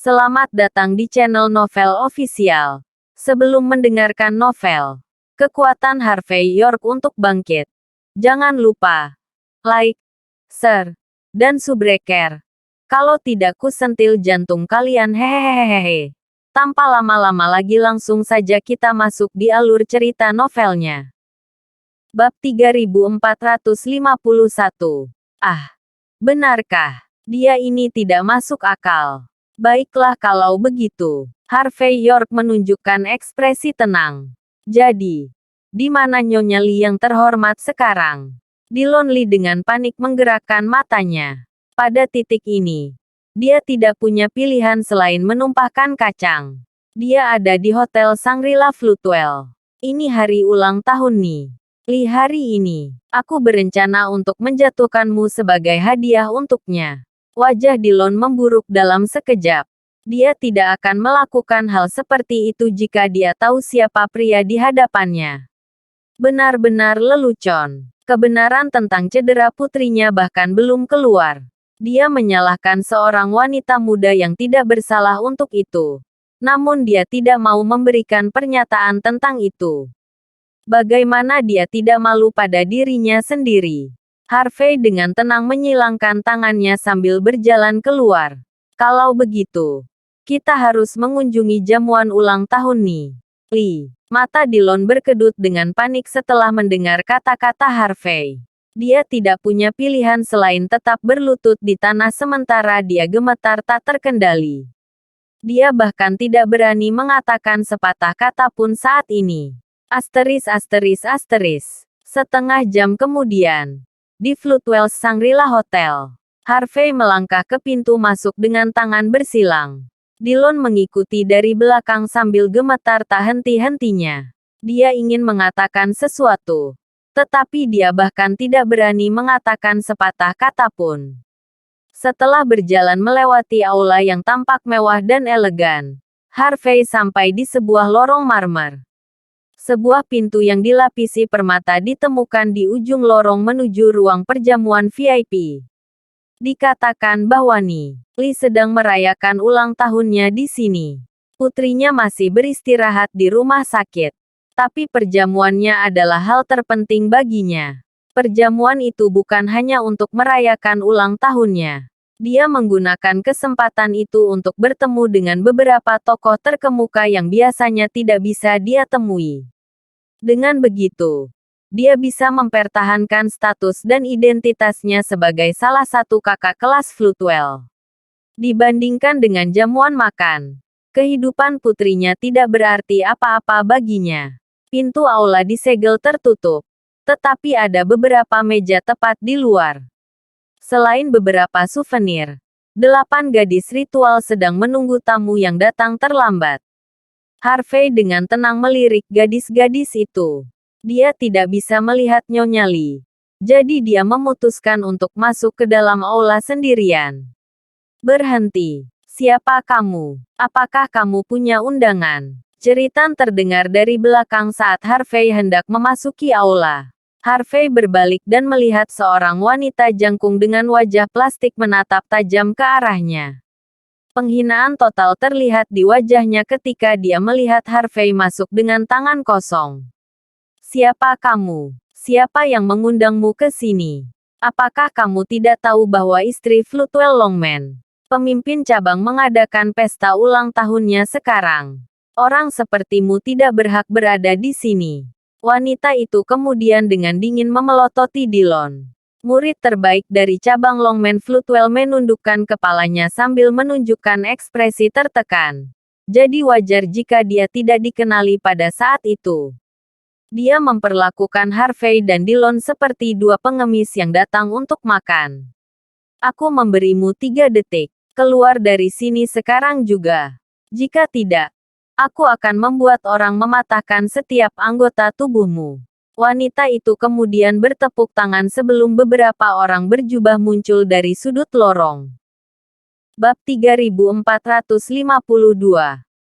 Selamat datang di channel Novel Official. Sebelum mendengarkan novel, kekuatan Harvey York untuk bangkit. Jangan lupa like, share, dan subscribe. Kalau tidak kusentil jantung kalian hehehehe. Tanpa lama-lama lagi langsung saja kita masuk di alur cerita novelnya. Bab 3451. Ah, benarkah? Dia ini tidak masuk akal. Baiklah kalau begitu. Harvey York menunjukkan ekspresi tenang. Jadi, di mana Nyonya Lee yang terhormat sekarang? Dillon Lee dengan panik menggerakkan matanya. Pada titik ini, dia tidak punya pilihan selain menumpahkan kacang. Dia ada di Hotel Shangri-La Floatwell. Ini hari ulang tahun Lee. Lee, hari ini, aku berencana untuk menjatuhkanmu sebagai hadiah untuknya. Wajah Dillon memburuk dalam sekejap. Dia tidak akan melakukan hal seperti itu jika dia tahu siapa pria di hadapannya. Benar-benar lelucon. Kebenaran tentang cedera putrinya bahkan belum keluar. Dia menyalahkan seorang wanita muda yang tidak bersalah untuk itu. Namun dia tidak mau memberikan pernyataan tentang itu. Bagaimana dia tidak malu pada dirinya sendiri? Harvey dengan tenang menyilangkan tangannya sambil berjalan keluar. Kalau begitu, kita harus mengunjungi jamuan ulang tahun Lee. Mata Dillon berkedut dengan panik setelah mendengar kata-kata Harvey. Dia tidak punya pilihan selain tetap berlutut di tanah sementara dia gemetar tak terkendali. Dia bahkan tidak berani mengatakan sepatah kata pun saat ini. Setengah jam kemudian, di Floatwell Shangri-La Hotel, Harvey melangkah ke pintu masuk dengan tangan bersilang. Dillon mengikuti dari belakang sambil gemetar tak henti-hentinya. Dia ingin mengatakan sesuatu, tetapi dia bahkan tidak berani mengatakan sepatah kata pun. Setelah berjalan melewati aula yang tampak mewah dan elegan, Harvey sampai di sebuah lorong marmer. Sebuah pintu yang dilapisi permata ditemukan di ujung lorong menuju ruang perjamuan VIP. Dikatakan bahwa Lee sedang merayakan ulang tahunnya di sini. Putrinya masih beristirahat di rumah sakit. Tapi perjamuannya adalah hal terpenting baginya. Perjamuan itu bukan hanya untuk merayakan ulang tahunnya. Dia menggunakan kesempatan itu untuk bertemu dengan beberapa tokoh terkemuka yang biasanya tidak bisa dia temui. Dengan begitu, dia bisa mempertahankan status dan identitasnya sebagai salah satu kakak kelas Floatwell. Dibandingkan dengan jamuan makan, kehidupan putrinya tidak berarti apa-apa baginya. Pintu aula disegel tertutup, tetapi ada beberapa meja tepat di luar. Selain beberapa souvenir, 8 gadis ritual sedang menunggu tamu yang datang terlambat. Harvey dengan tenang melirik gadis-gadis itu. Dia tidak bisa melihat Nyonya Lee. Jadi dia memutuskan untuk masuk ke dalam aula sendirian. Berhenti. Siapa kamu? Apakah kamu punya undangan? Jeritan terdengar dari belakang saat Harvey hendak memasuki aula. Harvey berbalik dan melihat seorang wanita jangkung dengan wajah plastik menatap tajam ke arahnya. Penghinaan total terlihat di wajahnya ketika dia melihat Harvey masuk dengan tangan kosong. Siapa kamu? Siapa yang mengundangmu ke sini? Apakah kamu tidak tahu bahwa istri Floatwell Longman, pemimpin cabang, mengadakan pesta ulang tahunnya sekarang? Orang sepertimu tidak berhak berada di sini. Wanita itu kemudian dengan dingin memelototi Dillon. Murid terbaik dari cabang Longman Floatwell menundukkan kepalanya sambil menunjukkan ekspresi tertekan. Jadi wajar jika dia tidak dikenali pada saat itu. Dia memperlakukan Harvey dan Dillon seperti dua pengemis yang datang untuk makan. Aku memberimu 3 detik. Keluar dari sini sekarang juga. Jika tidak, aku akan membuat orang mematahkan setiap anggota tubuhmu. Wanita itu kemudian bertepuk tangan sebelum beberapa orang berjubah muncul dari sudut lorong. Bab 3452.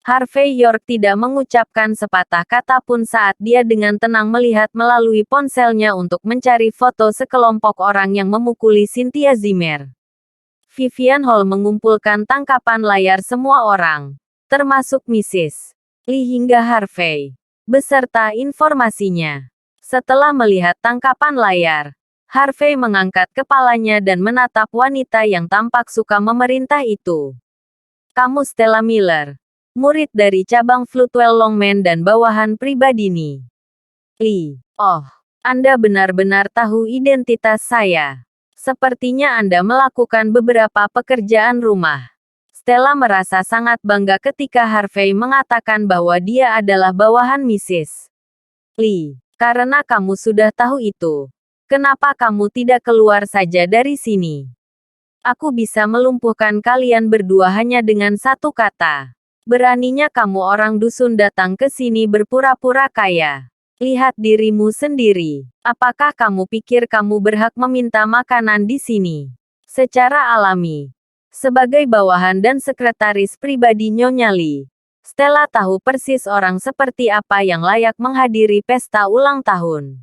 Harvey York tidak mengucapkan sepatah kata pun saat dia dengan tenang melihat melalui ponselnya untuk mencari foto sekelompok orang yang memukuli Cynthia Zimmer. Vivian Hall mengumpulkan tangkapan layar semua orang, termasuk Mrs. Lee hingga Harvey, beserta informasinya. Setelah melihat tangkapan layar, Harvey mengangkat kepalanya dan menatap wanita yang tampak suka memerintah itu. Kamu Stella Miller, murid dari cabang Floatwell Longman dan bawahan pribadi Ni. Lee, oh, Anda benar-benar tahu identitas saya. Sepertinya Anda melakukan beberapa pekerjaan rumah. Stella merasa sangat bangga ketika Harvey mengatakan bahwa dia adalah bawahan Mrs. Lee. Karena kamu sudah tahu itu, kenapa kamu tidak keluar saja dari sini? Aku bisa melumpuhkan kalian berdua hanya dengan satu kata. Beraninya kamu orang dusun datang ke sini berpura-pura kaya. Lihat dirimu sendiri. Apakah kamu pikir kamu berhak meminta makanan di sini? Secara alami. Sebagai bawahan dan sekretaris pribadi Nyonya Lee, Stella tahu persis orang seperti apa yang layak menghadiri pesta ulang tahun.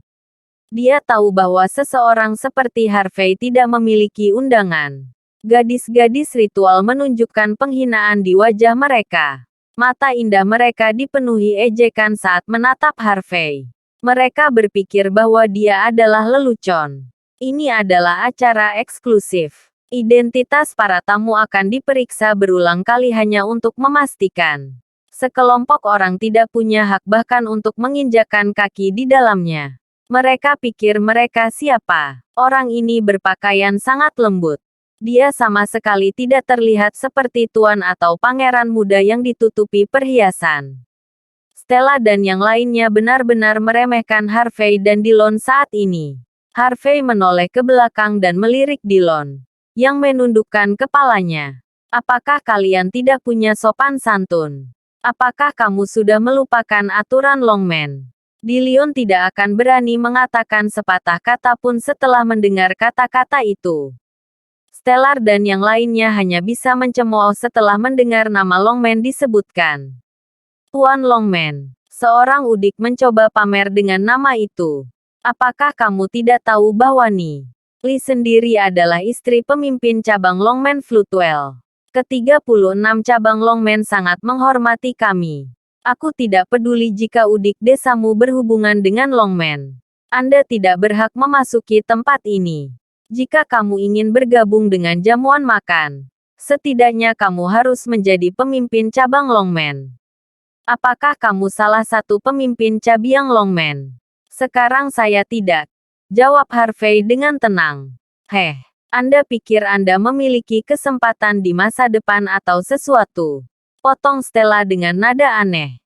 Dia tahu bahwa seseorang seperti Harvey tidak memiliki undangan. Gadis-gadis ritual menunjukkan penghinaan di wajah mereka. Mata indah mereka dipenuhi ejekan saat menatap Harvey. Mereka berpikir bahwa dia adalah lelucon. Ini adalah acara eksklusif. Identitas para tamu akan diperiksa berulang kali hanya untuk memastikan sekelompok orang tidak punya hak bahkan untuk menginjakkan kaki di dalamnya. Mereka pikir mereka siapa? Orang ini berpakaian sangat lembut. Dia sama sekali tidak terlihat seperti tuan atau pangeran muda yang ditutupi perhiasan. Stella dan yang lainnya benar-benar meremehkan Harvey dan Dillon saat ini. Harvey menoleh ke belakang dan melirik Dillon, yang menundukkan kepalanya. Apakah kalian tidak punya sopan santun? Apakah kamu sudah melupakan aturan Longman? Dillon tidak akan berani mengatakan sepatah kata pun setelah mendengar kata-kata itu. Stellar dan yang lainnya hanya bisa mencemooh setelah mendengar nama Longman disebutkan. Tuan Longman, seorang udik mencoba pamer dengan nama itu. Apakah kamu tidak tahu bahwa Ni Lee sendiri adalah istri pemimpin cabang Longman Floatwell? Ke-36 cabang Longman sangat menghormati kami. Aku tidak peduli jika udik desamu berhubungan dengan Longman. Anda tidak berhak memasuki tempat ini. Jika kamu ingin bergabung dengan jamuan makan, setidaknya kamu harus menjadi pemimpin cabang Longman. Apakah kamu salah satu pemimpin cabang Longman? Sekarang saya tidak. Jawab Harvey dengan tenang. Anda pikir Anda memiliki kesempatan di masa depan atau sesuatu? Potong Stella dengan nada aneh.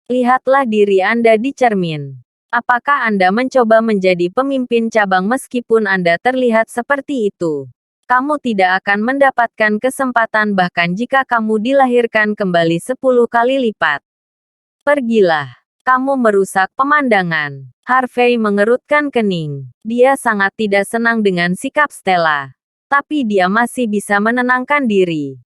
Lihatlah diri Anda di cermin. Apakah Anda mencoba menjadi pemimpin cabang meskipun Anda terlihat seperti itu? Kamu tidak akan mendapatkan kesempatan bahkan jika kamu dilahirkan kembali 10 kali lipat. Pergilah. Kamu merusak pemandangan. Harvey mengerutkan kening. Dia sangat tidak senang dengan sikap Stella. Tapi dia masih bisa menenangkan diri.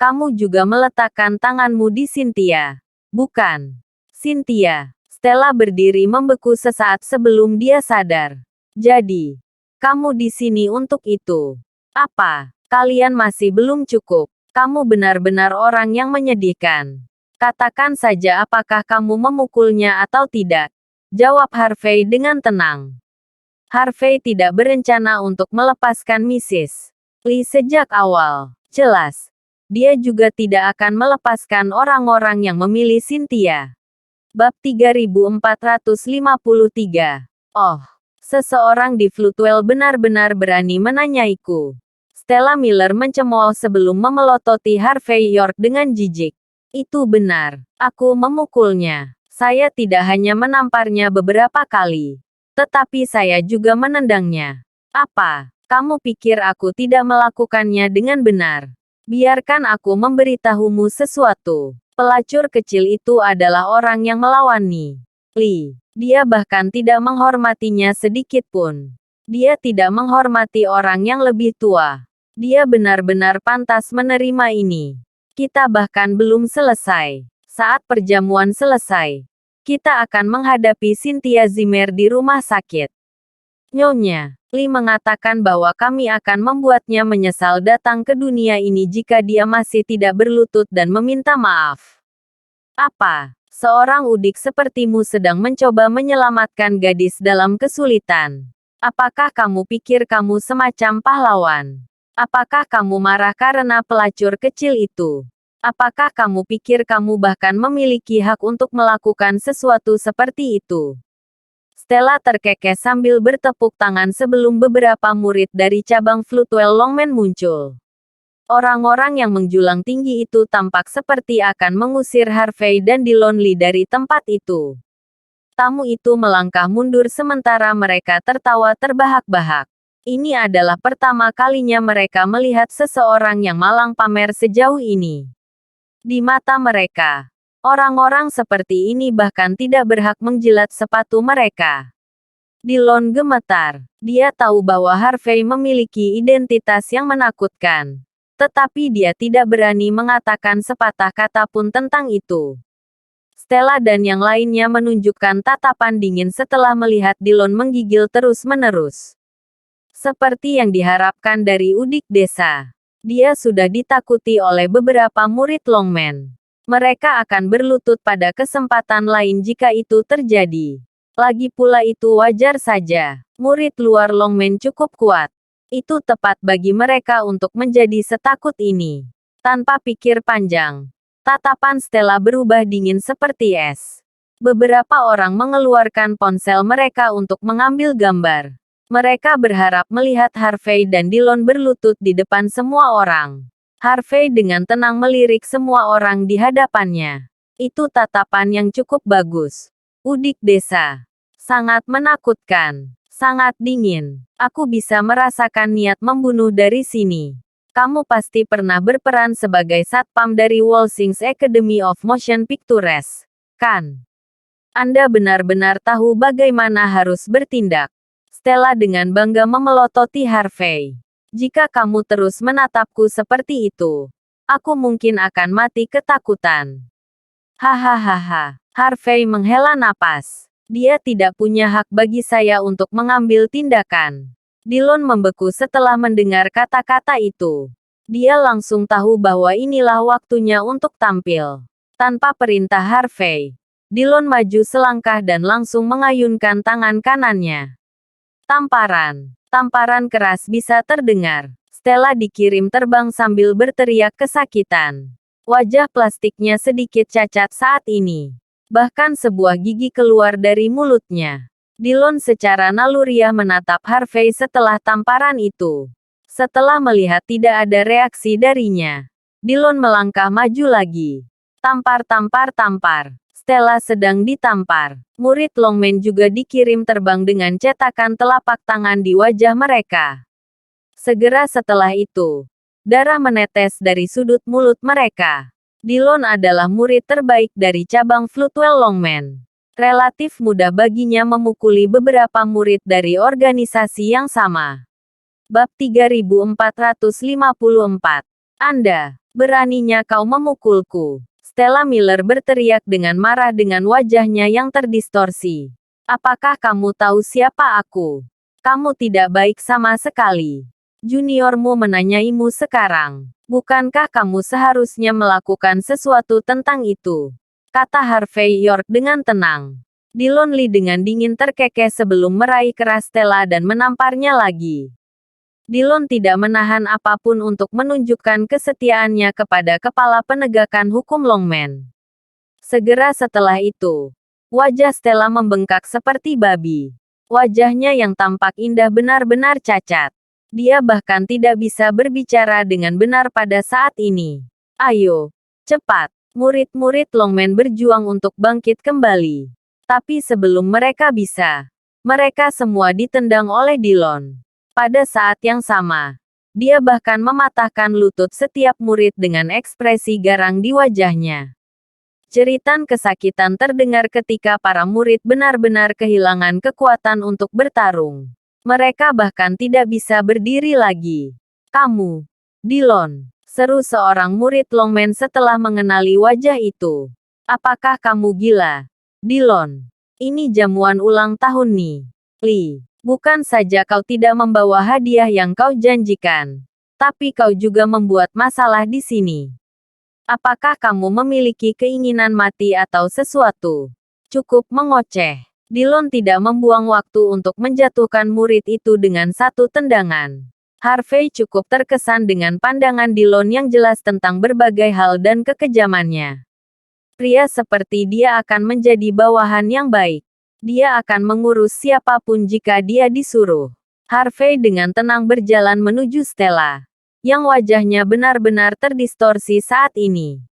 Kamu juga meletakkan tanganmu di Cynthia. Bukan. Cynthia. Stella berdiri membeku sesaat sebelum dia sadar. Jadi, kamu di sini untuk itu. Apa? Kalian masih belum cukup. Kamu benar-benar orang yang menyedihkan. Katakan saja apakah kamu memukulnya atau tidak. Jawab Harvey dengan tenang. Harvey tidak berencana untuk melepaskan Mrs. Lee sejak awal. Jelas. Dia juga tidak akan melepaskan orang-orang yang memilih Cynthia. Bab 3453. Oh, seseorang di Floatwell benar-benar berani menanyaiku. Stella Miller mencemooh sebelum memelototi Harvey York dengan jijik. Itu benar. Aku memukulnya. Saya tidak hanya menamparnya beberapa kali, tetapi saya juga menendangnya. Apa? Kamu pikir aku tidak melakukannya dengan benar? Biarkan aku memberitahumu sesuatu. Pelacur kecil itu adalah orang yang melawan Ni Lee. Dia bahkan tidak menghormatinya sedikit pun. Dia tidak menghormati orang yang lebih tua. Dia benar-benar pantas menerima ini. Kita bahkan belum selesai. Saat perjamuan selesai, kita akan menghadapi Cynthia Zimmer di rumah sakit. Nyonya, Li mengatakan bahwa kami akan membuatnya menyesal datang ke dunia ini jika dia masih tidak berlutut dan meminta maaf. Apa? Seorang udik sepertimu sedang mencoba menyelamatkan gadis dalam kesulitan. Apakah kamu pikir kamu semacam pahlawan? Apakah kamu marah karena pelacur kecil itu? Apakah kamu pikir kamu bahkan memiliki hak untuk melakukan sesuatu seperti itu? Stella terkekeh sambil bertepuk tangan sebelum beberapa murid dari cabang Floatwell Longmen muncul. Orang-orang yang menjulang tinggi itu tampak seperti akan mengusir Harvey dan Dillon Lee dari tempat itu. Tamu itu melangkah mundur sementara mereka tertawa terbahak-bahak. Ini adalah pertama kalinya mereka melihat seseorang yang malang pamer sejauh ini. Di mata mereka, orang-orang seperti ini bahkan tidak berhak menjilat sepatu mereka. Dillon gemetar. Dia tahu bahwa Harvey memiliki identitas yang menakutkan. Tetapi dia tidak berani mengatakan sepatah kata pun tentang itu. Stella dan yang lainnya menunjukkan tatapan dingin setelah melihat Dillon menggigil terus-menerus. Seperti yang diharapkan dari udik desa. Dia sudah ditakuti oleh beberapa murid Longmen. Mereka akan berlutut pada kesempatan lain jika itu terjadi. Lagi pula itu wajar saja. Murid luar Longmen cukup kuat. Itu tepat bagi mereka untuk menjadi setakut ini. Tanpa pikir panjang, tatapan Stella berubah dingin seperti es. Beberapa orang mengeluarkan ponsel mereka untuk mengambil gambar. Mereka berharap melihat Harvey dan Dillon berlutut di depan semua orang. Harvey dengan tenang melirik semua orang di hadapannya. Itu tatapan yang cukup bagus. Udik desa. Sangat menakutkan. Sangat dingin. Aku bisa merasakan niat membunuh dari sini. Kamu pasti pernah berperan sebagai satpam dari Walsing's Academy of Motion Pictures, kan? Anda benar-benar tahu bagaimana harus bertindak. Stella dengan bangga memelototi Harvey. Jika kamu terus menatapku seperti itu, aku mungkin akan mati ketakutan. Hahaha. Harvey menghela napas. Dia tidak punya hak bagi saya untuk mengambil tindakan. Dillon membeku setelah mendengar kata-kata itu. Dia langsung tahu bahwa inilah waktunya untuk tampil. Tanpa perintah Harvey, Dillon maju selangkah dan langsung mengayunkan tangan kanannya. Tamparan. Tamparan keras bisa terdengar. Stella dikirim terbang sambil berteriak kesakitan. Wajah plastiknya sedikit cacat saat ini. Bahkan sebuah gigi keluar dari mulutnya. Dillon secara naluriah menatap Harvey setelah tamparan itu. Setelah melihat tidak ada reaksi darinya, Dillon melangkah maju lagi. Tampar, tampar, tampar. Stella sedang ditampar. Murid Longmen juga dikirim terbang dengan cetakan telapak tangan di wajah mereka. Segera setelah itu, darah menetes dari sudut mulut mereka. Dillon adalah murid terbaik dari cabang Floatwell Longmen. Relatif mudah baginya memukuli beberapa murid dari organisasi yang sama. Bab 3454. Anda, beraninya kau memukulku. Stella Miller berteriak dengan marah dengan wajahnya yang terdistorsi. Apakah kamu tahu siapa aku? Kamu tidak baik sama sekali. Juniormu menanyaimu sekarang. Bukankah kamu seharusnya melakukan sesuatu tentang itu? Kata Harvey York dengan tenang. Dillon Lee dengan dingin terkekeh sebelum meraih keras Stella dan menamparnya lagi. Dillon tidak menahan apapun untuk menunjukkan kesetiaannya kepada kepala penegakan hukum Longmen. Segera setelah itu, wajah Stella membengkak seperti babi. Wajahnya yang tampak indah benar-benar cacat. Dia bahkan tidak bisa berbicara dengan benar pada saat ini. Ayo, cepat. Murid-murid Longmen berjuang untuk bangkit kembali. Tapi sebelum mereka bisa, mereka semua ditendang oleh Dillon. Pada saat yang sama, dia bahkan mematahkan lutut setiap murid dengan ekspresi garang di wajahnya. Jeritan kesakitan terdengar ketika para murid benar-benar kehilangan kekuatan untuk bertarung. Mereka bahkan tidak bisa berdiri lagi. Kamu, Dillon, seru seorang murid Longmen setelah mengenali wajah itu. Apakah kamu gila? Dillon, ini jamuan ulang tahun nih. Lee. Bukan saja kau tidak membawa hadiah yang kau janjikan, tapi kau juga membuat masalah di sini. Apakah kamu memiliki keinginan mati atau sesuatu? Cukup mengoceh. Dillon tidak membuang waktu untuk menjatuhkan murid itu dengan satu tendangan. Harvey cukup terkesan dengan pandangan Dillon yang jelas tentang berbagai hal dan kekejamannya. Pria seperti dia akan menjadi bawahan yang baik. Dia akan mengurus siapapun jika dia disuruh. Harvey dengan tenang berjalan menuju Stella, yang wajahnya benar-benar terdistorsi saat ini.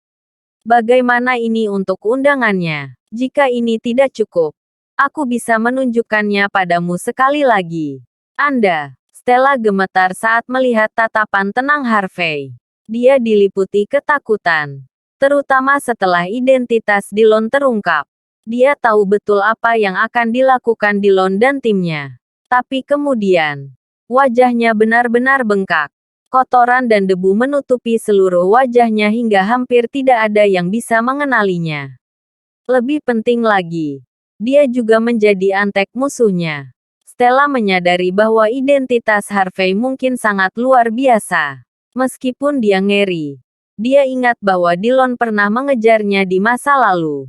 Bagaimana ini untuk undangannya? Jika ini tidak cukup, aku bisa menunjukkannya padamu sekali lagi. Anda. Stella gemetar saat melihat tatapan tenang Harvey. Dia diliputi ketakutan, terutama setelah identitas Dillon terungkap. Dia tahu betul apa yang akan dilakukan Dillon dan timnya. Tapi kemudian, wajahnya benar-benar bengkak. Kotoran dan debu menutupi seluruh wajahnya hingga hampir tidak ada yang bisa mengenalinya. Lebih penting lagi, dia juga menjadi antek musuhnya. Stella menyadari bahwa identitas Harvey mungkin sangat luar biasa. Meskipun dia ngeri, dia ingat bahwa Dillon pernah mengejarnya di masa lalu.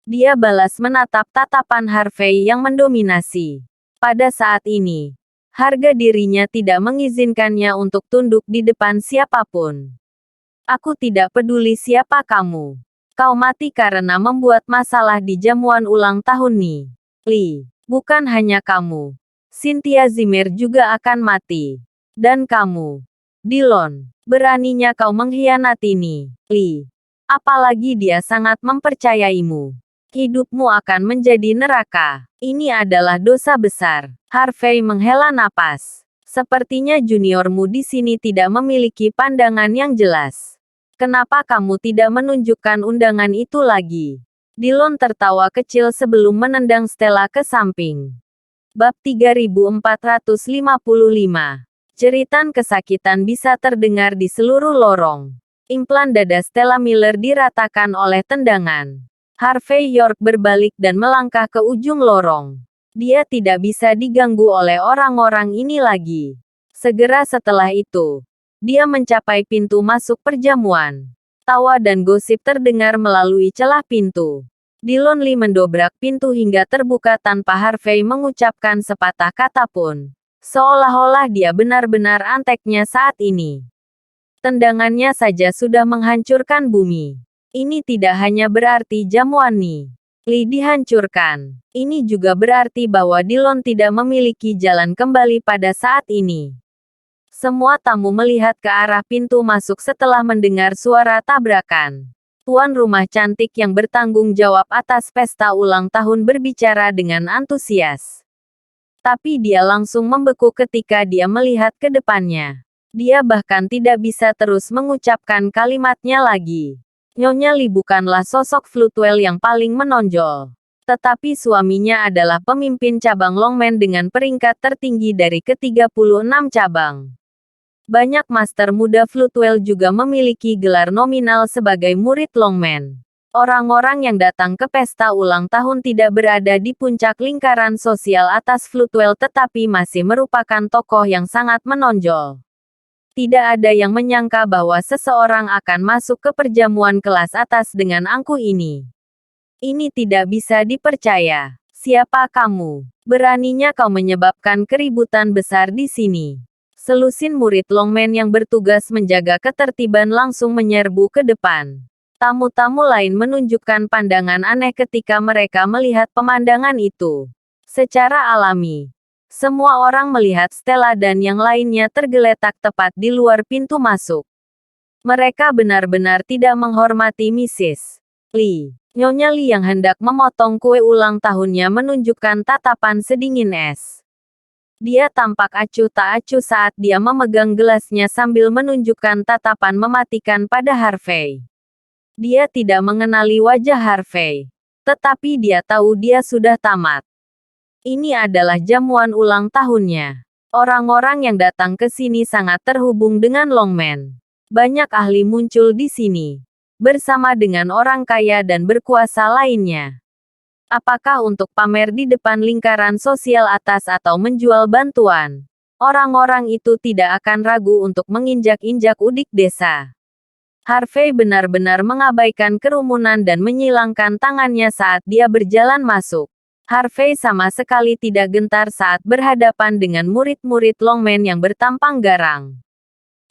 Dia balas menatap tatapan Harvey yang mendominasi. Pada saat ini, harga dirinya tidak mengizinkannya untuk tunduk di depan siapapun. Aku tidak peduli siapa kamu. Kau mati karena membuat masalah di jamuan ulang tahun Ni. Lee, bukan hanya kamu. Cynthia Zimmer juga akan mati. Dan kamu, Dillon, beraninya kau mengkhianati Ni. Lee, apalagi dia sangat mempercayaimu. Hidupmu akan menjadi neraka. Ini adalah dosa besar. Harvey menghela napas. Sepertinya juniormu di sini tidak memiliki pandangan yang jelas. Kenapa kamu tidak menunjukkan undangan itu lagi? Dillon tertawa kecil sebelum menendang Stella ke samping. Bab 3455. Jeritan kesakitan bisa terdengar di seluruh lorong. Implan dada Stella Miller diratakan oleh tendangan. Harvey York berbalik dan melangkah ke ujung lorong. Dia tidak bisa diganggu oleh orang-orang ini lagi. Segera setelah itu, dia mencapai pintu masuk perjamuan. Tawa dan gosip terdengar melalui celah pintu. Dillon Lee mendobrak pintu hingga terbuka tanpa Harvey mengucapkan sepatah kata pun. Seolah-olah dia benar-benar anteknya saat ini. Tendangannya saja sudah menghancurkan bumi. Ini tidak hanya berarti jamuan Ni Lee dihancurkan. Ini juga berarti bahwa Dillon tidak memiliki jalan kembali pada saat ini. Semua tamu melihat ke arah pintu masuk setelah mendengar suara tabrakan. Tuan rumah cantik yang bertanggung jawab atas pesta ulang tahun berbicara dengan antusias. Tapi dia langsung membeku ketika dia melihat ke depannya. Dia bahkan tidak bisa terus mengucapkan kalimatnya lagi. Nyonya Lee bukanlah sosok Floatwell yang paling menonjol. Tetapi suaminya adalah pemimpin cabang Longman dengan peringkat tertinggi dari ke-36 cabang. Banyak master muda Floatwell juga memiliki gelar nominal sebagai murid Longman. Orang-orang yang datang ke pesta ulang tahun tidak berada di puncak lingkaran sosial atas Floatwell tetapi masih merupakan tokoh yang sangat menonjol. Tidak ada yang menyangka bahwa seseorang akan masuk ke perjamuan kelas atas dengan angkuh ini. Ini tidak bisa dipercaya. Siapa kamu? Beraninya kau menyebabkan keributan besar di sini. Selusin murid Longman yang bertugas menjaga ketertiban langsung menyerbu ke depan. Tamu-tamu lain menunjukkan pandangan aneh ketika mereka melihat pemandangan itu. Secara alami, semua orang melihat Stella dan yang lainnya tergeletak tepat di luar pintu masuk. Mereka benar-benar tidak menghormati Mrs. Lee. Nyonya Lee yang hendak memotong kue ulang tahunnya menunjukkan tatapan sedingin es. Dia tampak acuh tak acuh saat dia memegang gelasnya sambil menunjukkan tatapan mematikan pada Harvey. Dia tidak mengenali wajah Harvey. Tetapi dia tahu dia sudah tamat. Ini adalah jamuan ulang tahunnya. Orang-orang yang datang ke sini sangat terhubung dengan Longman. Banyak ahli muncul di sini, bersama dengan orang kaya dan berkuasa lainnya. Apakah untuk pamer di depan lingkaran sosial atas atau menjual bantuan? Orang-orang itu tidak akan ragu untuk menginjak-injak udik desa. Harvey benar-benar mengabaikan kerumunan dan menyilangkan tangannya saat dia berjalan masuk. Harvey sama sekali tidak gentar saat berhadapan dengan murid-murid Longman yang bertampang garang.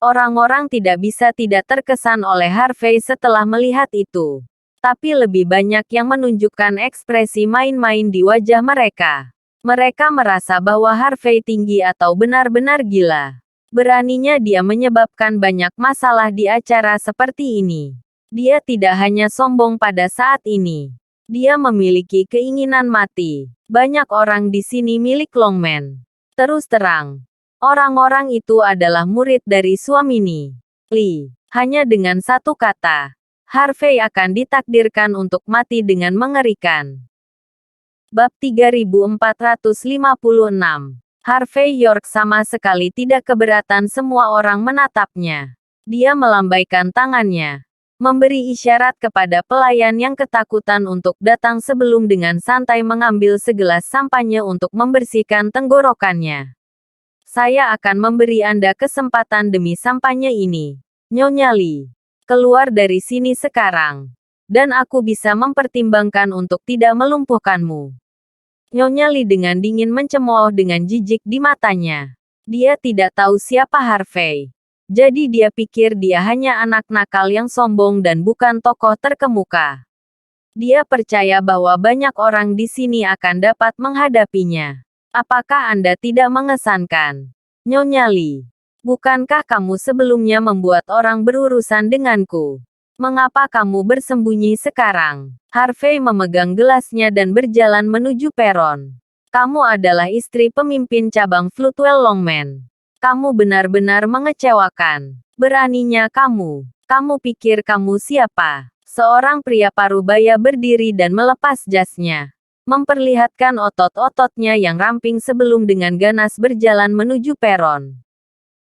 Orang-orang tidak bisa tidak terkesan oleh Harvey setelah melihat itu. Tapi lebih banyak yang menunjukkan ekspresi main-main di wajah mereka. Mereka merasa bahwa Harvey tinggi atau benar-benar gila. Beraninya dia menyebabkan banyak masalah di acara seperti ini. Dia tidak hanya sombong pada saat ini. Dia memiliki keinginan mati. Banyak orang di sini milik Longman. Terus terang, orang-orang itu adalah murid dari suamini, Lee. Hanya dengan satu kata, Harvey akan ditakdirkan untuk mati dengan mengerikan. Bab 3456. Harvey York sama sekali tidak keberatan semua orang menatapnya. Dia melambaikan tangannya, memberi isyarat kepada pelayan yang ketakutan untuk datang sebelum dengan santai mengambil segelas sampahnya untuk membersihkan tenggorokannya. Saya akan memberi Anda kesempatan demi sampahnya ini. Nyonya Lee, keluar dari sini sekarang. Dan aku bisa mempertimbangkan untuk tidak melumpuhkanmu. Nyonya Lee dengan dingin mencemooh dengan jijik di matanya. Dia tidak tahu siapa Harvey. Jadi dia pikir dia hanya anak nakal yang sombong dan bukan tokoh terkemuka. Dia percaya bahwa banyak orang di sini akan dapat menghadapinya. Apakah Anda tidak mengesankan? Nyonya Lee, bukankah kamu sebelumnya membuat orang berurusan denganku? Mengapa kamu bersembunyi sekarang? Harvey memegang gelasnya dan berjalan menuju peron. Kamu adalah istri pemimpin cabang Floodwell Longman. Kamu benar-benar mengecewakan. Beraninya kamu. Kamu pikir kamu siapa? Seorang pria parubaya berdiri dan melepas jasnya. Memperlihatkan otot-ototnya yang ramping sebelum dengan ganas berjalan menuju peron.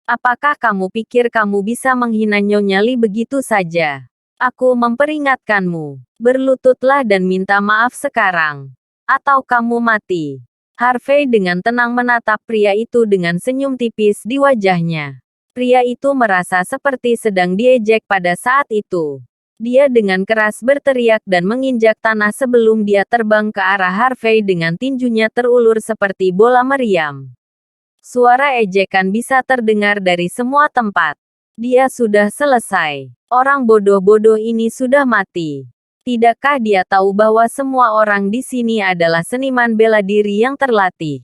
Apakah kamu pikir kamu bisa menghina Nyonya Lee begitu saja? Aku memperingatkanmu, berlututlah dan minta maaf sekarang. Atau kamu mati. Harvey dengan tenang menatap pria itu dengan senyum tipis di wajahnya. Pria itu merasa seperti sedang diejek pada saat itu. Dia dengan keras berteriak dan menginjak tanah sebelum dia terbang ke arah Harvey dengan tinjunya terulur seperti bola meriam. Suara ejekan bisa terdengar dari semua tempat. Dia sudah selesai. Orang bodoh-bodoh ini sudah mati. Tidakkah dia tahu bahwa semua orang di sini adalah seniman bela diri yang terlatih?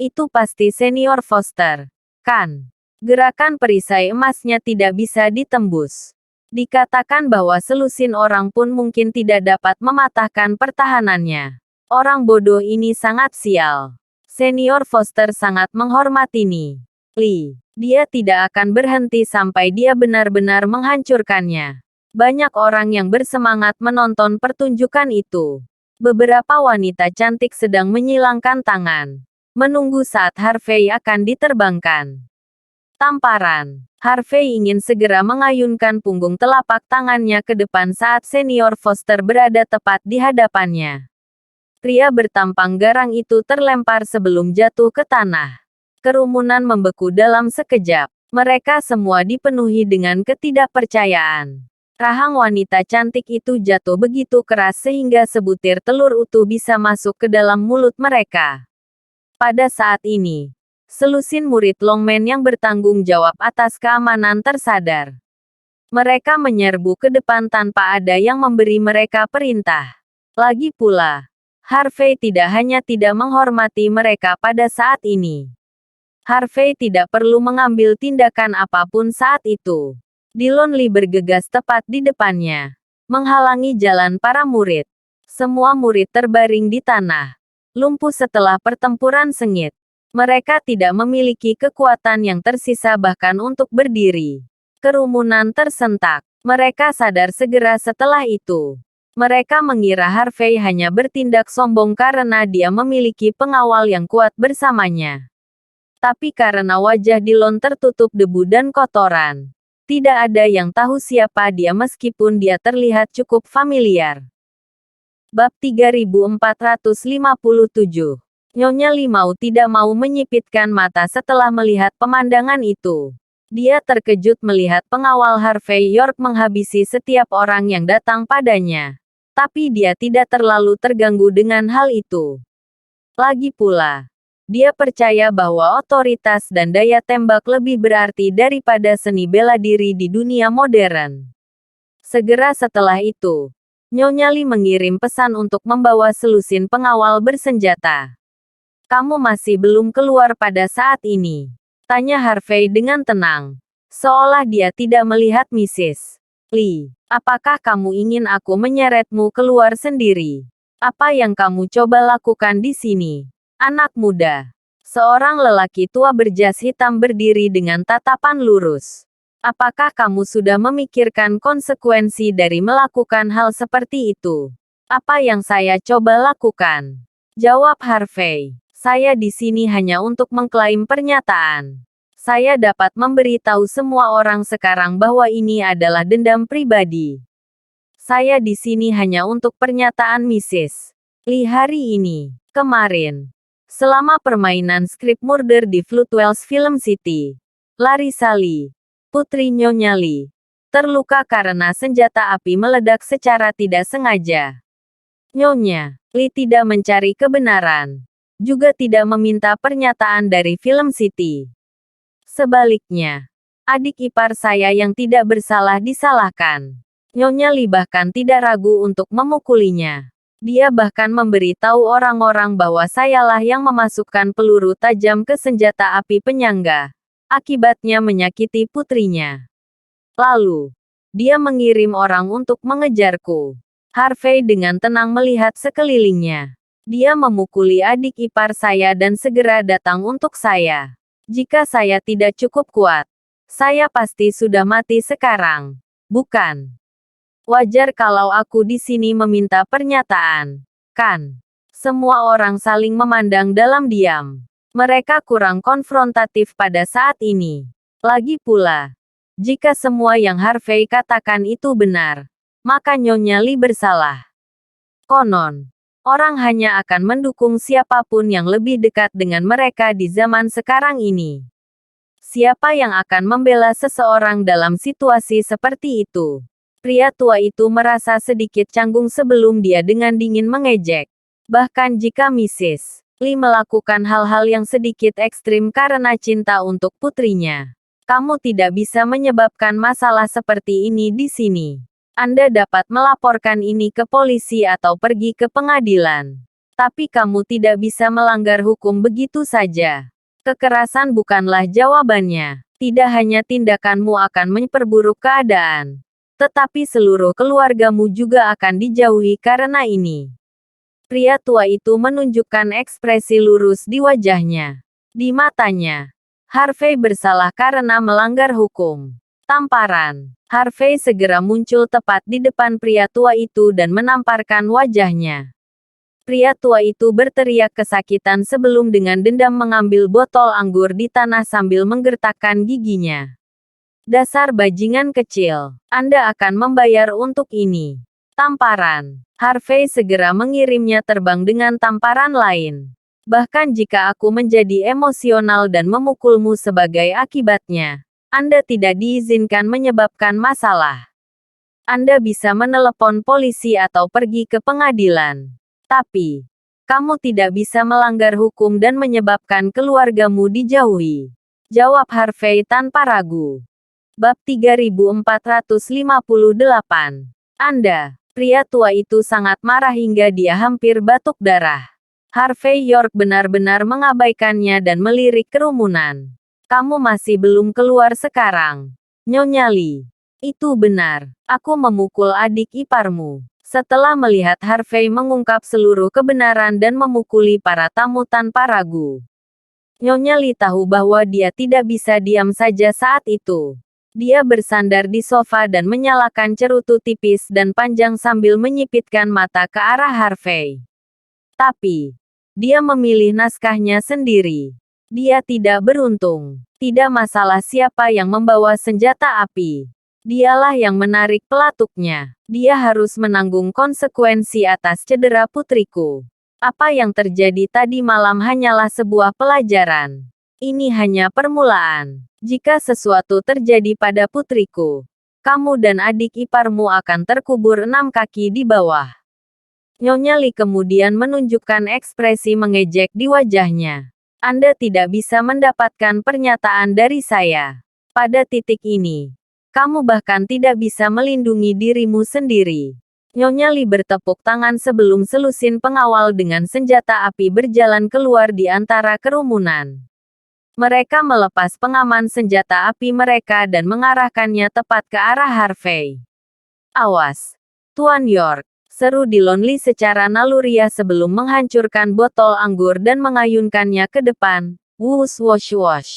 Itu pasti Senior Foster, kan? Gerakan perisai emasnya tidak bisa ditembus. Dikatakan bahwa selusin orang pun mungkin tidak dapat mematahkan pertahanannya. Orang bodoh ini sangat sial. Senior Foster sangat menghormati Lee. Dia tidak akan berhenti sampai dia benar-benar menghancurkannya. Banyak orang yang bersemangat menonton pertunjukan itu. Beberapa wanita cantik sedang menyilangkan tangan, menunggu saat Harvey akan diterbangkan. Tamparan. Harvey ingin segera mengayunkan punggung telapak tangannya ke depan saat Senior Foster berada tepat di hadapannya. Pria bertampang garang itu terlempar sebelum jatuh ke tanah. Kerumunan membeku dalam sekejap. Mereka semua dipenuhi dengan ketidakpercayaan. Rahang wanita cantik itu jatuh begitu keras sehingga sebutir telur utuh bisa masuk ke dalam mulut mereka. Pada saat ini, selusin murid Longman yang bertanggung jawab atas keamanan tersadar. Mereka menyerbu ke depan tanpa ada yang memberi mereka perintah. Lagi pula, Harvey tidak hanya tidak menghormati mereka pada saat ini. Harvey tidak perlu mengambil tindakan apapun saat itu. Dillon Lee bergegas tepat di depannya, menghalangi jalan para murid. Semua murid terbaring di tanah, lumpuh setelah pertempuran sengit. Mereka tidak memiliki kekuatan yang tersisa bahkan untuk berdiri. Kerumunan tersentak. Mereka sadar segera setelah itu. Mereka mengira Harvey hanya bertindak sombong karena dia memiliki pengawal yang kuat bersamanya. Tapi karena wajah Dillon tertutup debu dan kotoran, tidak ada yang tahu siapa dia meskipun dia terlihat cukup familiar. Bab 3457. Nyonya Limau tidak mau menyipitkan mata setelah melihat pemandangan itu. Dia terkejut melihat pengawal Harvey York menghabisi setiap orang yang datang padanya. Tapi dia tidak terlalu terganggu dengan hal itu. Lagi pula, dia percaya bahwa otoritas dan daya tembak lebih berarti daripada seni bela diri di dunia modern. Segera setelah itu, Nyonya Li mengirim pesan untuk membawa selusin pengawal bersenjata. "Kamu masih belum keluar pada saat ini?" tanya Harvey dengan tenang. Seolah dia tidak melihat Mrs. Li. "Apakah kamu ingin aku menyeretmu keluar sendiri? Apa yang kamu coba lakukan di sini?" Anak muda. Seorang lelaki tua berjas hitam berdiri dengan tatapan lurus. "Apakah kamu sudah memikirkan konsekuensi dari melakukan hal seperti itu?" "Apa yang saya coba lakukan?" jawab Harvey. "Saya di sini hanya untuk mengklaim pernyataan. Saya dapat memberitahu semua orang sekarang bahwa ini adalah dendam pribadi. Saya di sini hanya untuk pernyataan Mrs. Li hari ini. Kemarin, selama permainan skrip murder di Floodwells Film City, Larissa Li, putri Nyonya Li, terluka karena senjata api meledak secara tidak sengaja. Nyonya Li tidak mencari kebenaran, juga tidak meminta pernyataan dari Film City. Sebaliknya, adik ipar saya yang tidak bersalah disalahkan." Nyonya Li bahkan tidak ragu untuk memukulinya. Dia bahkan memberitahu orang-orang bahwa sayalah yang memasukkan peluru tajam ke senjata api penyangga. Akibatnya menyakiti putrinya. Lalu, dia mengirim orang untuk mengejarku. Harvey dengan tenang melihat sekelilingnya. Dia memukuli adik ipar saya dan segera datang untuk saya. Jika saya tidak cukup kuat, saya pasti sudah mati sekarang. Bukan? Wajar kalau aku di sini meminta pernyataan, kan? Semua orang saling memandang dalam diam. Mereka kurang konfrontatif pada saat ini. Lagi pula, jika semua yang Harvey katakan itu benar, maka Nyonya Li bersalah. Konon, orang hanya akan mendukung siapapun yang lebih dekat dengan mereka di zaman sekarang ini. Siapa yang akan membela seseorang dalam situasi seperti itu? Pria tua itu merasa sedikit canggung sebelum dia dengan dingin mengejek. Bahkan jika Mrs. Li melakukan hal-hal yang sedikit ekstrim karena cinta untuk putrinya, kamu tidak bisa menyebabkan masalah seperti ini di sini. Anda dapat melaporkan ini ke polisi atau pergi ke pengadilan. Tapi kamu tidak bisa melanggar hukum begitu saja. Kekerasan bukanlah jawabannya. Tidak hanya tindakanmu akan memperburuk keadaan, tetapi seluruh keluargamu juga akan dijauhi karena ini. Pria tua itu menunjukkan ekspresi lurus di wajahnya. Di matanya, Harvey bersalah karena melanggar hukum. Tamparan. Harvey segera muncul tepat di depan pria tua itu dan menamparkan wajahnya. Pria tua itu berteriak kesakitan sebelum dengan dendam mengambil botol anggur di tanah sambil menggertakkan giginya. "Dasar bajingan kecil, Anda akan membayar untuk ini." Tamparan. Harvey segera mengirimnya terbang dengan tamparan lain. "Bahkan jika aku menjadi emosional dan memukulmu sebagai akibatnya, Anda tidak diizinkan menyebabkan masalah. Anda bisa menelepon polisi atau pergi ke pengadilan. Tapi, kamu tidak bisa melanggar hukum dan menyebabkan keluargamu dijauhi." Jawab Harvey tanpa ragu. Bab 3458. Anda. Pria tua itu sangat marah hingga dia hampir batuk darah. Harvey York benar-benar mengabaikannya dan melirik kerumunan. "Kamu masih belum keluar sekarang, Nyonya Li." "Itu benar. Aku memukul adik iparmu." Setelah melihat Harvey mengungkap seluruh kebenaran dan memukuli para tamu tanpa ragu, Nyonya Li tahu bahwa dia tidak bisa diam saja saat itu. Dia bersandar di sofa dan menyalakan cerutu tipis dan panjang sambil menyipitkan mata ke arah Harvey. Tapi, dia memilih naskahnya sendiri. Dia tidak beruntung. Tidak masalah siapa yang membawa senjata api. Dialah yang menarik pelatuknya. Dia harus menanggung konsekuensi atas cedera putriku. Apa yang terjadi tadi malam hanyalah sebuah pelajaran. Ini hanya permulaan. Jika sesuatu terjadi pada putriku, kamu dan adik iparmu akan terkubur 6 kaki di bawah. Nyonya Li kemudian menunjukkan ekspresi mengejek di wajahnya. Anda tidak bisa mendapatkan pernyataan dari saya. Pada titik ini, kamu bahkan tidak bisa melindungi dirimu sendiri. Nyonya Li bertepuk tangan sebelum selusin pengawal dengan senjata api berjalan keluar di antara kerumunan. Mereka melepas pengaman senjata api mereka dan mengarahkannya tepat ke arah Harvey. Awas, Tuan York, seru Dillon Lee secara naluriah sebelum menghancurkan botol anggur dan mengayunkannya ke depan. Wush wosh wosh.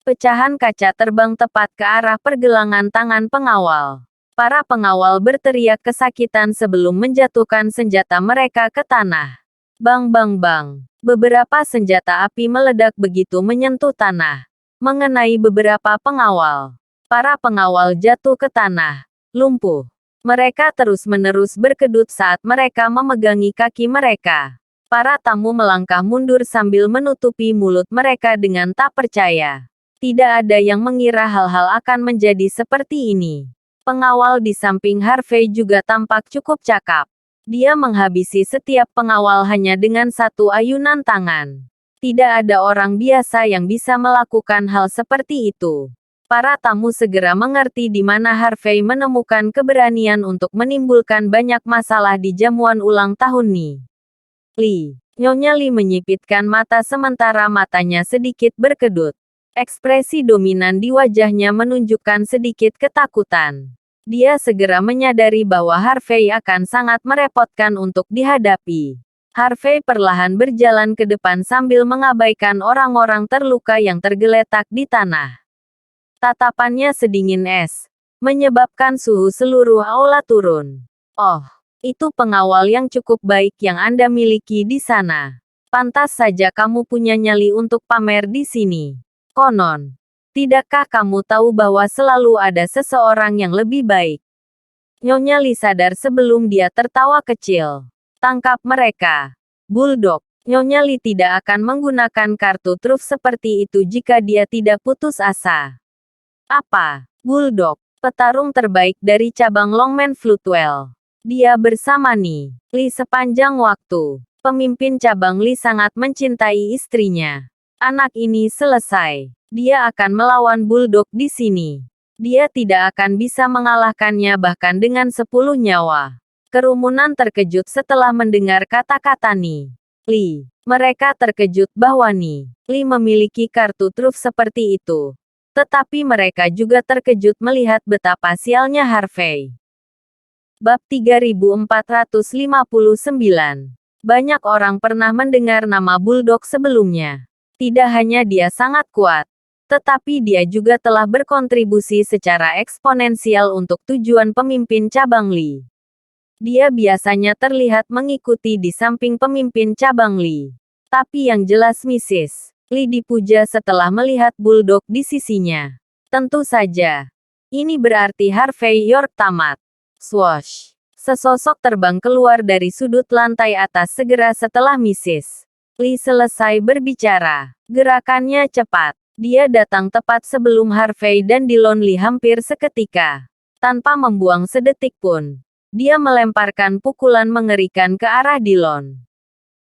Pecahan kaca terbang tepat ke arah pergelangan tangan pengawal. Para pengawal berteriak kesakitan sebelum menjatuhkan senjata mereka ke tanah. Bang bang bang. Beberapa senjata api meledak begitu menyentuh tanah, mengenai beberapa pengawal. Para pengawal jatuh ke tanah, lumpuh. Mereka terus-menerus berkedut saat mereka memegangi kaki mereka. Para tamu melangkah mundur sambil menutupi mulut mereka dengan tak percaya. Tidak ada yang mengira hal-hal akan menjadi seperti ini. Pengawal di samping Harvey juga tampak cukup cakap. Dia menghabisi setiap pengawal hanya dengan satu ayunan tangan. Tidak ada orang biasa yang bisa melakukan hal seperti itu. Para tamu segera mengerti di mana Harvey menemukan keberanian untuk menimbulkan banyak masalah di jamuan ulang tahun Ni. Li. Nyonya Li menyipitkan mata sementara matanya sedikit berkedut. Ekspresi dominan di wajahnya menunjukkan sedikit ketakutan. Dia segera menyadari bahwa Harvey akan sangat merepotkan untuk dihadapi. Harvey perlahan berjalan ke depan sambil mengabaikan orang-orang terluka yang tergeletak di tanah. Tatapannya sedingin es, menyebabkan suhu seluruh aula turun. Oh, itu pengawal yang cukup baik yang Anda miliki di sana. Pantas saja kamu punya nyali untuk pamer di sini. Konon, tidakkah kamu tahu bahwa selalu ada seseorang yang lebih baik? Nyonya Li sadar sebelum dia tertawa kecil. Tangkap mereka. Bulldog. Nyonya Li tidak akan menggunakan kartu truf seperti itu jika dia tidak putus asa. Apa? Bulldog, petarung terbaik dari cabang Longman Floodwell. Dia bersama Ni Li sepanjang waktu. Pemimpin cabang Li sangat mencintai istrinya. Anak ini selesai. Dia akan melawan Bulldog di sini. Dia tidak akan bisa mengalahkannya bahkan dengan 10 nyawa. Kerumunan terkejut setelah mendengar kata-kata Ni Li. Mereka terkejut bahwa Ni Li memiliki kartu truf seperti itu. Tetapi mereka juga terkejut melihat betapa sialnya Harvey. Bab 3459. Banyak orang pernah mendengar nama Bulldog sebelumnya. Tidak hanya dia sangat kuat, tetapi dia juga telah berkontribusi secara eksponensial untuk tujuan pemimpin cabang Li. Dia biasanya terlihat mengikuti di samping pemimpin cabang Li. Tapi yang jelas Mrs. Li dipuja setelah melihat Bulldog di sisinya. Tentu saja. Ini berarti Harvey York tamat. Swoosh. Sesosok terbang keluar dari sudut lantai atas segera setelah Mrs. Li selesai berbicara. Gerakannya cepat. Dia datang tepat sebelum Harvey dan Dillon Lee hampir seketika. Tanpa membuang sedetik pun, dia melemparkan pukulan mengerikan ke arah Dillon.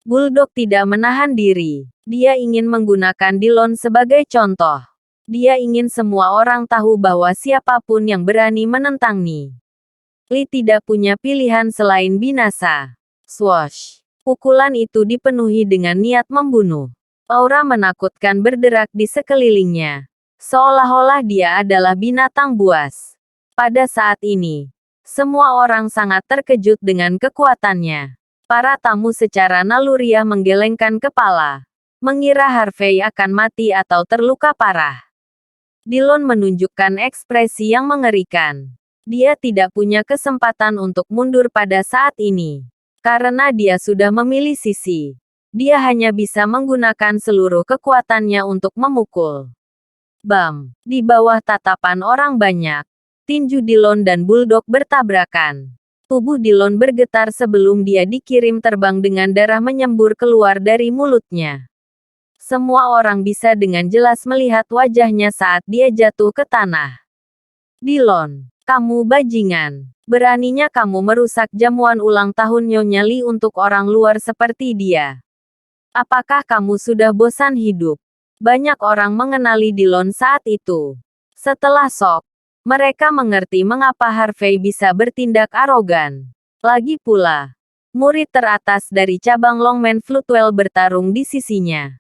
Bulldog tidak menahan diri. Dia ingin menggunakan Dillon sebagai contoh. Dia ingin semua orang tahu bahwa siapapun yang berani menentang Ni Li tidak punya pilihan selain binasa. Swoosh. Pukulan itu dipenuhi dengan niat membunuh. Aura menakutkan berderak di sekelilingnya. Seolah-olah dia adalah binatang buas. Pada saat ini, semua orang sangat terkejut dengan kekuatannya. Para tamu secara naluriah menggelengkan kepala, mengira Harvey akan mati atau terluka parah. Dillon menunjukkan ekspresi yang mengerikan. Dia tidak punya kesempatan untuk mundur pada saat ini. Karena dia sudah memilih sisi. Dia hanya bisa menggunakan seluruh kekuatannya untuk memukul. Bam! Di bawah tatapan orang banyak, Tinju Dillon dan Bulldog bertabrakan. Tubuh Dillon bergetar sebelum dia dikirim terbang dengan darah menyembur keluar dari mulutnya. Semua orang bisa dengan jelas melihat wajahnya saat dia jatuh ke tanah. Dillon, kamu bajingan. Beraninya kamu merusak jamuan ulang tahun Nyonya Lee untuk orang luar seperti dia. Apakah kamu sudah bosan hidup? Banyak orang mengenali Dillon saat itu. Setelah shock, mereka mengerti mengapa Harvey bisa bertindak arogan. Lagi pula, murid teratas dari cabang Longman Floodwell bertarung di sisinya.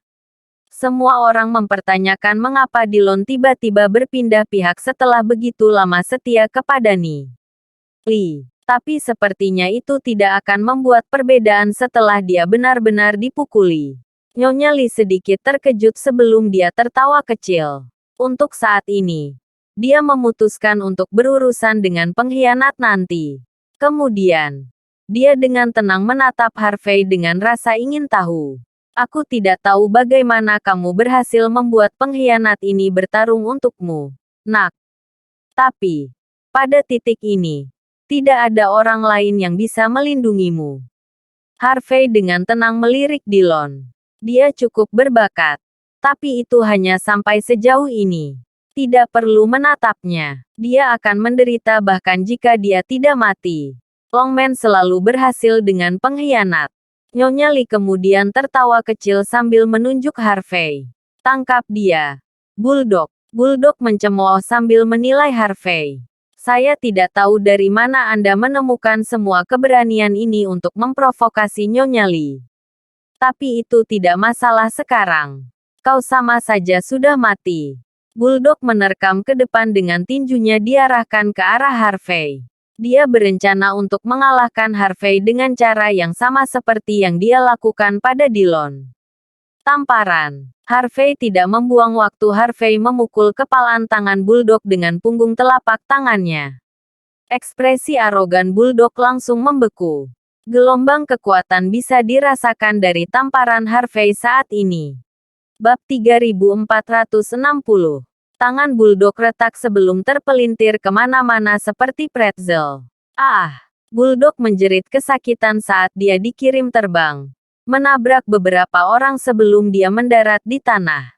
Semua orang mempertanyakan mengapa Dillon tiba-tiba berpindah pihak setelah begitu lama setia kepada Lee. Tapi sepertinya itu tidak akan membuat perbedaan setelah dia benar-benar dipukuli. Nyonya Lee sedikit terkejut sebelum dia tertawa kecil. Untuk saat ini, dia memutuskan untuk berurusan dengan pengkhianat nanti. Kemudian, dia dengan tenang menatap Harvey dengan rasa ingin tahu. Aku tidak tahu bagaimana kamu berhasil membuat pengkhianat ini bertarung untukmu, Nak. Tapi, pada titik ini, tidak ada orang lain yang bisa melindungimu. Harvey dengan tenang melirik Dillon. Dia cukup berbakat. Tapi itu hanya sampai sejauh ini. Tidak perlu menatapnya. Dia akan menderita bahkan jika dia tidak mati. Longman selalu berhasil dengan pengkhianat. Nyonya Lee kemudian tertawa kecil sambil menunjuk Harvey. Tangkap dia. Bulldog. Bulldog mencemooh sambil menilai Harvey. Saya tidak tahu dari mana Anda menemukan semua keberanian ini untuk memprovokasi Nyonya Lee. Tapi itu tidak masalah sekarang. Kau sama saja sudah mati. Bulldog menerkam ke depan dengan tinjunya diarahkan ke arah Harvey. Dia berencana untuk mengalahkan Harvey dengan cara yang sama seperti yang dia lakukan pada Dillon. Tamparan. Harvey tidak membuang waktu. Harvey memukul kepalan tangan Bulldog dengan punggung telapak tangannya. Ekspresi arogan Bulldog langsung membeku. Gelombang kekuatan bisa dirasakan dari tamparan Harvey saat ini. Bab 3460. Tangan Bulldog retak sebelum terpelintir kemana-mana seperti pretzel. Ah! Bulldog menjerit kesakitan saat dia dikirim terbang. Menabrak beberapa orang sebelum dia mendarat di tanah.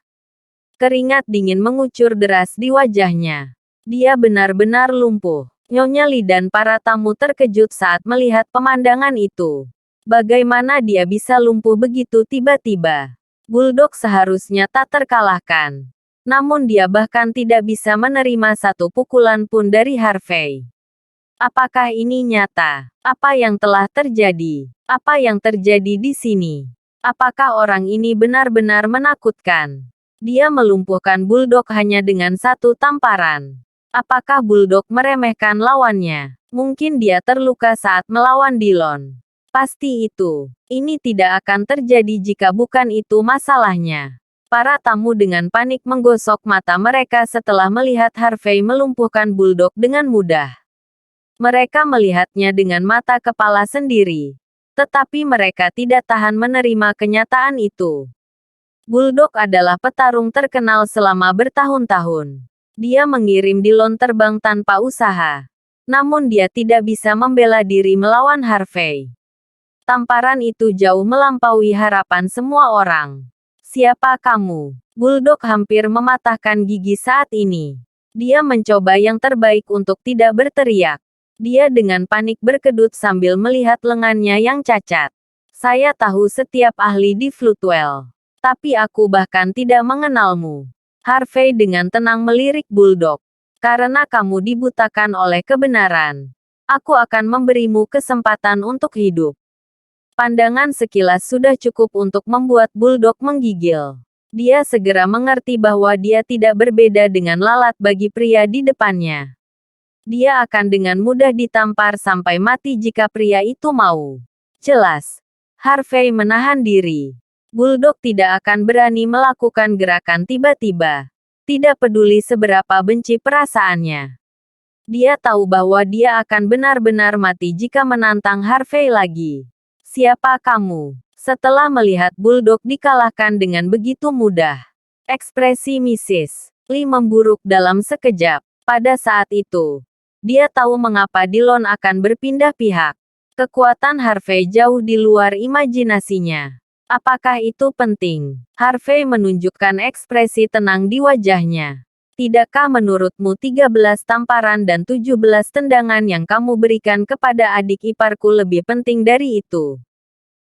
Keringat dingin mengucur deras di wajahnya. Dia benar-benar lumpuh. Nyonya Lee dan para tamu terkejut saat melihat pemandangan itu. Bagaimana dia bisa lumpuh begitu tiba-tiba? Bulldog seharusnya tak terkalahkan. Namun dia bahkan tidak bisa menerima satu pukulan pun dari Harvey. Apakah ini nyata? Apa yang telah terjadi? Apa yang terjadi di sini? Apakah orang ini benar-benar menakutkan? Dia melumpuhkan Bulldog hanya dengan satu tamparan. Apakah Bulldog meremehkan lawannya? Mungkin dia terluka saat melawan Dillon. Pasti itu. Ini tidak akan terjadi jika bukan itu masalahnya. Para tamu dengan panik menggosok mata mereka setelah melihat Harvey melumpuhkan Bulldog dengan mudah. Mereka melihatnya dengan mata kepala sendiri. Tetapi mereka tidak tahan menerima kenyataan itu. Bulldog adalah petarung terkenal selama bertahun-tahun. Dia mengirim Dillon terbang tanpa usaha. Namun dia tidak bisa membela diri melawan Harvey. Tamparan itu jauh melampaui harapan semua orang. Siapa kamu? Bulldog hampir mematahkan gigi saat ini. Dia mencoba yang terbaik untuk tidak berteriak. Dia dengan panik berkedut sambil melihat lengannya yang cacat. Saya tahu setiap ahli di Floodwell. Tapi aku bahkan tidak mengenalmu. Harvey dengan tenang melirik Bulldog. Karena kamu dibutakan oleh kebenaran. Aku akan memberimu kesempatan untuk hidup. Pandangan sekilas sudah cukup untuk membuat Bulldog menggigil. Dia segera mengerti bahwa dia tidak berbeda dengan lalat bagi pria di depannya. Dia akan dengan mudah ditampar sampai mati jika pria itu mau. Jelas. Harvey menahan diri. Bulldog tidak akan berani melakukan gerakan tiba-tiba. Tidak peduli seberapa benci perasaannya. Dia tahu bahwa dia akan benar-benar mati jika menantang Harvey lagi. Siapa kamu? Setelah melihat Bulldog dikalahkan dengan begitu mudah. Ekspresi Mrs. Lee memburuk dalam sekejap. Pada saat itu, Dia tahu mengapa Dillon akan berpindah pihak. Kekuatan Harvey jauh di luar imajinasinya. Apakah itu penting? Harvey menunjukkan ekspresi tenang di wajahnya. Tidakkah menurutmu 13 tamparan dan 17 tendangan yang kamu berikan kepada adik iparku lebih penting dari itu?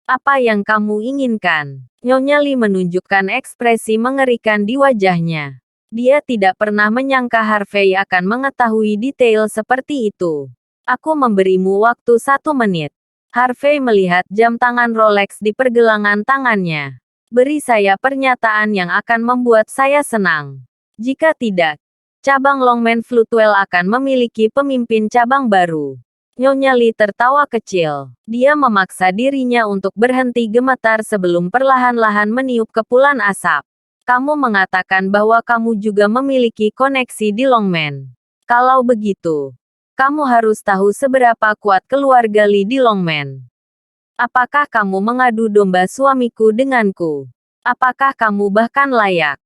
Apa yang kamu inginkan? Nyonya Lee menunjukkan ekspresi mengerikan di wajahnya. Dia tidak pernah menyangka Harvey akan mengetahui detail seperti itu. Aku memberimu waktu 1 menit. Harvey melihat jam tangan Rolex di pergelangan tangannya. Beri saya pernyataan yang akan membuat saya senang. Jika tidak, cabang Longman Floatwell akan memiliki pemimpin cabang baru. Nyonya Lee tertawa kecil. Dia memaksa dirinya untuk berhenti gemetar sebelum perlahan-lahan meniup kepulan asap. Kamu mengatakan bahwa kamu juga memiliki koneksi di Longman. Kalau begitu, kamu harus tahu seberapa kuat keluarga Lee di Longman. Apakah kamu mengadu domba suamiku denganku? Apakah kamu bahkan layak?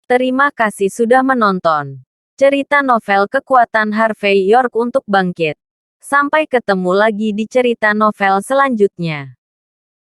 Terima kasih sudah menonton. Cerita novel kekuatan Harvey York untuk bangkit. Sampai ketemu lagi di cerita novel selanjutnya.